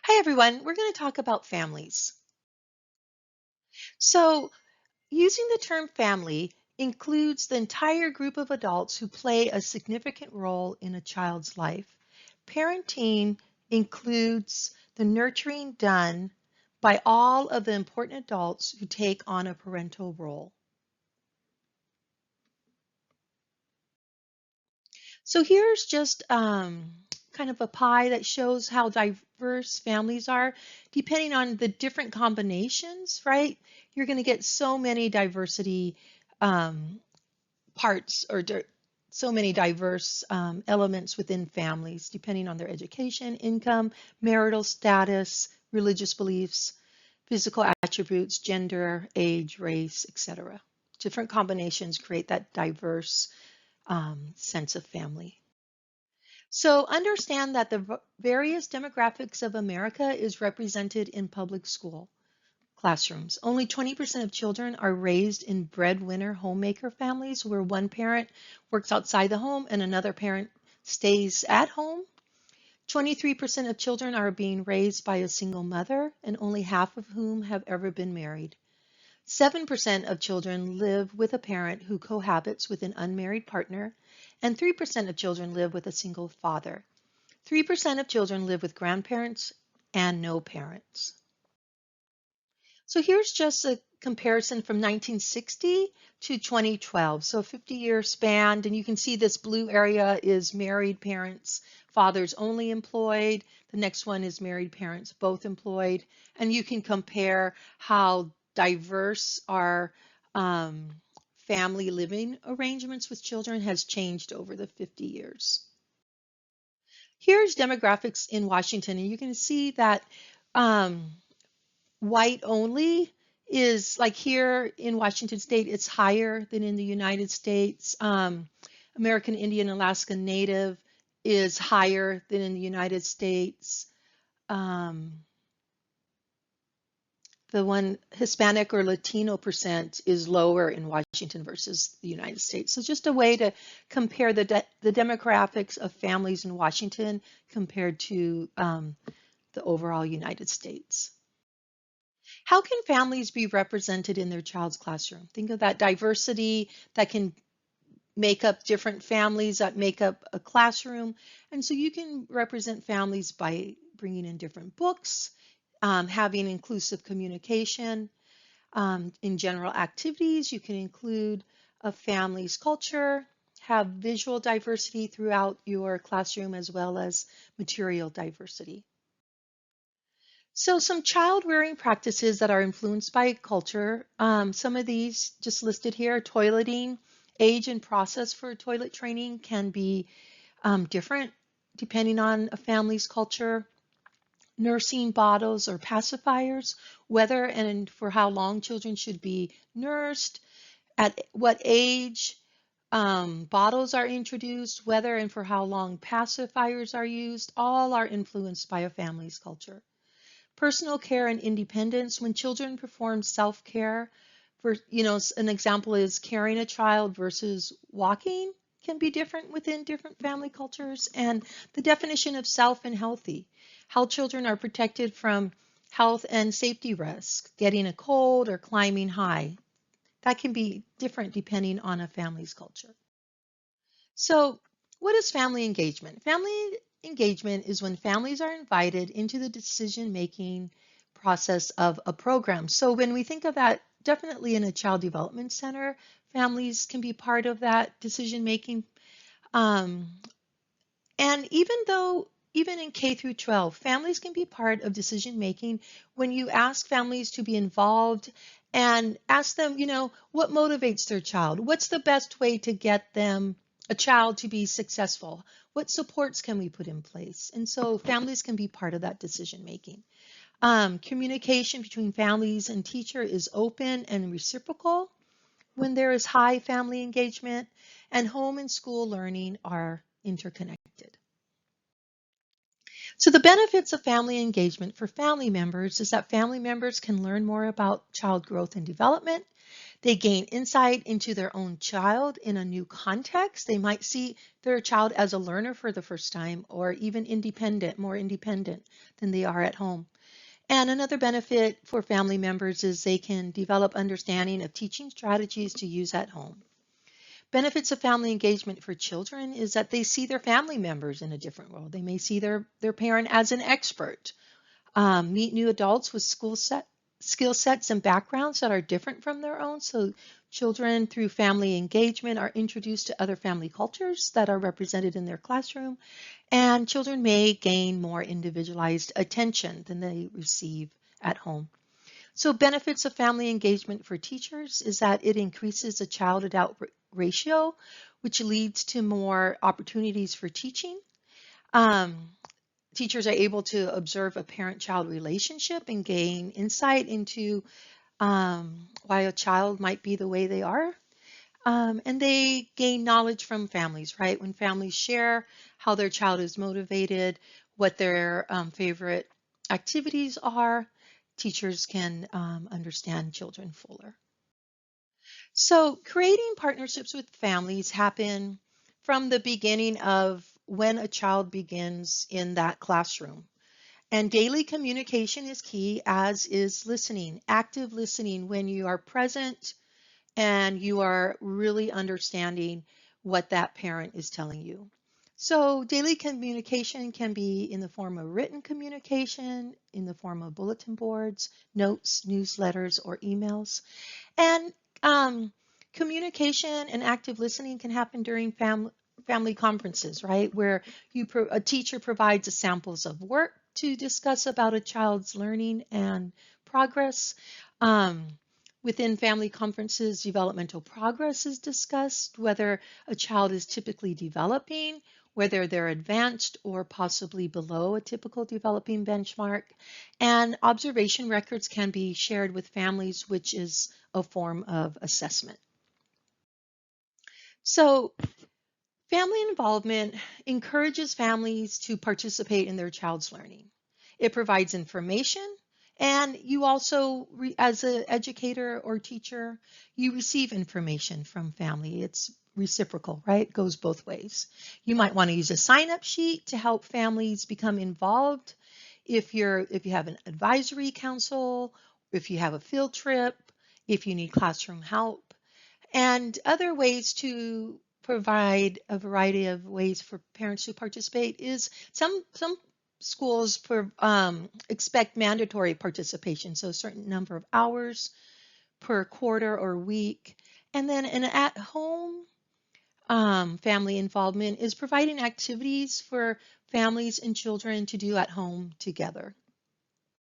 Hi, everyone. We're going to talk about families. So, using the term family includes the entire group of adults who play a significant role in a child's life. Parenting includes the nurturing done by all of the important adults who take on a parental role. So here's just kind of a pie that shows how diverse families are, depending on the different combinations, right? You're going to get so many diversity um, parts or so many diverse elements within families, depending on their education, income, marital status, religious beliefs, physical attributes, gender, age, race, etc. Different combinations create that diverse sense of family. So understand that the various demographics of America is represented in public school classrooms. Only 20% of children are raised in breadwinner homemaker families where one parent works outside the home and another parent stays at home. 23% of children are being raised by a single mother, and only half of whom have ever been married. 7% of children live with a parent who cohabits with an unmarried partner, and 3% of children live with a single father. 3% of children live with grandparents and no parents. So here's just a comparison from 1960 to 2012. So a 50-year span, and you can see this blue area is married parents, fathers only employed. The next one is married parents, both employed. And you can compare how diverse our family living arrangements with children has changed over the 50 years. Here's demographics in Washington, and you can see that um, white only is like here in Washington State, it's higher than in the United States. American Indian Alaska Native is higher than in the United States. Um, the one Hispanic or Latino percent is lower in Washington versus the United States. So just a way to compare the demographics of families in Washington compared to the overall United States. How can families be represented in their child's classroom? Think of that diversity that can make up different families that make up a classroom. And so you can represent families by bringing in different books, having inclusive communication. In general activities, you can include a family's culture, have visual diversity throughout your classroom as well as material diversity. So some child rearing practices that are influenced by culture, some of these just listed here, toileting, age and process for toilet training can be different depending on a family's culture. Nursing bottles or pacifiers, whether and for how long children should be nursed, at what age bottles are introduced, whether and for how long pacifiers are used, all are influenced by a family's culture. Personal care and independence, when children perform self-care, for, an example is carrying a child versus walking can be different within different family cultures. And the definition of self and healthy, how children are protected from health and safety risks, getting a cold or climbing high. That can be different depending on a family's culture. So, what is family engagement? Family engagement is when families are invited into the decision-making process of a program. So, when we think of that, definitely in a child development center, families can be part of that decision-making. Um, and even in K through 12, families can be part of decision making when you ask families to be involved and ask them, what motivates their child? What's the best way to get them, a child, to be successful? What supports can we put in place? And so families can be part of that decision making. Communication between families and teacher is open and reciprocal when there is high family engagement, and home and school learning are interconnected. So the benefits of family engagement for family members is that family members can learn more about child growth and development. They gain insight into their own child in a new context. They might see their child as a learner for the first time, or even independent, more independent than they are at home. And another benefit for family members is they can develop understanding of teaching strategies to use at home. Benefits of family engagement for children is that they see their family members in a different role. They may see their parent as an expert, meet new adults with skill sets and backgrounds that are different from their own. So children, through family engagement, are introduced to other family cultures that are represented in their classroom, and children may gain more individualized attention than they receive at home. So benefits of family engagement for teachers is that it increases the child-adult ratio, which leads to more opportunities for teaching. Um, Teachers are able to observe a parent-child relationship and gain insight into why a child might be the way they are. And they gain knowledge from families, right? When families share how their child is motivated, what their favorite activities are, teachers can understand children fuller. So creating partnerships with families happen from the beginning of when a child begins in that classroom. And daily communication is key, as is listening, active listening when you are present and you are really understanding what that parent is telling you. So daily communication can be in the form of written communication, in the form of bulletin boards, notes, newsletters, or emails. And communication and active listening can happen during family conferences, right? Where a teacher provides samples of work to discuss about a child's learning and progress. Um, Within family conferences, developmental progress is discussed, whether a child is typically developing, whether they're advanced or possibly below a typical developing benchmark. And observation records can be shared with families, which is a form of assessment. So family involvement encourages families to participate in their child's learning. It provides information, and you also, as an educator or teacher, you receive information from family. It's reciprocal, right? It goes both ways. You might want to use a sign-up sheet to help families become involved. If you have an advisory council, if you have a field trip, if you need classroom help, and other ways to provide a variety of ways for parents to participate is some schools expect mandatory participation, so a certain number of hours per quarter or week. And then an at-home family involvement is providing activities for families and children to do at home together.